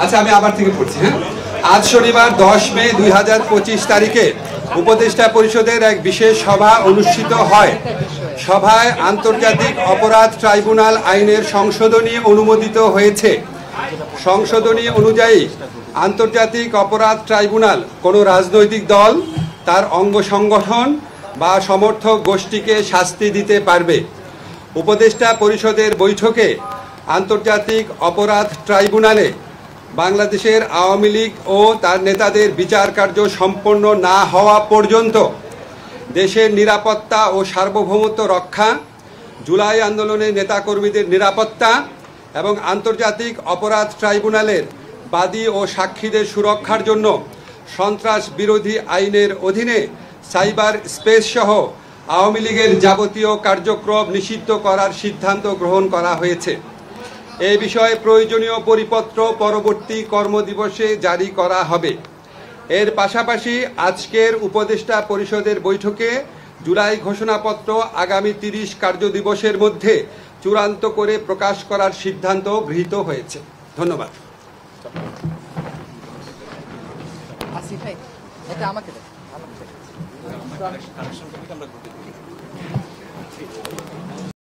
আচ্ছা, আমি আবার থেকে পড়ছি। হ্যাঁ, আজ শনিবার 10 মে 2025 তারিখে উপদেষ্টা পরিষদের এক বিশেষ সভা অনুষ্ঠিত হয়। সভায় আন্তর্জাতিক অপরাধ ট্রাইব্যুনাল আইনের সংশোধনী অনুমোদিত হয়েছে। সংশোধনী অনুযায়ী আন্তর্জাতিক অপরাধ ট্রাইব্যুনাল কোনো রাজনৈতিক দল, তার অঙ্গ সংগঠন বা সমর্থক গোষ্ঠীকে শাস্তি দিতে পারবে। উপদেষ্টা পরিষদের বৈঠকে আন্তর্জাতিক অপরাধ ট্রাইব্যুনালে বাংলাদেশের আওয়ামী লীগ ও তার নেতাদের বিচার কার্য সম্পন্ন না হওয়া পর্যন্ত দেশের নিরাপত্তা ও সার্বভৌমত্ব রক্ষা, জুলাই আন্দোলনের নেতাকর্মীদের নিরাপত্তা এবং আন্তর্জাতিক অপরাধ ট্রাইব্যুনালের বাদী ও সাক্ষীদের সুরক্ষার জন্য সন্ত্রাস বিরোধী আইনের অধীনে সাইবার স্পেস সহ আওয়ামী লীগের যাবতীয় কার্যক্রম নিষিদ্ধ করার সিদ্ধান্ত গ্রহণ করা হয়েছে। এই বিষয়ে প্রয়োজনীয় পরিপত্র পরবর্তী কর্মদিবসে জারি করা হবে। এর পাশাপাশি আজকের উপদেষ্টা পরিষদের বৈঠকে জুলাই ঘোষণাপত্র আগামী 30 কার্যদিবসের মধ্যে চূড়ান্ত করে প্রকাশ করার সিদ্ধান্ত গৃহীত হয়েছে। ধন্যবাদ। আসিফ ভাই, এটা আমাকে দাও।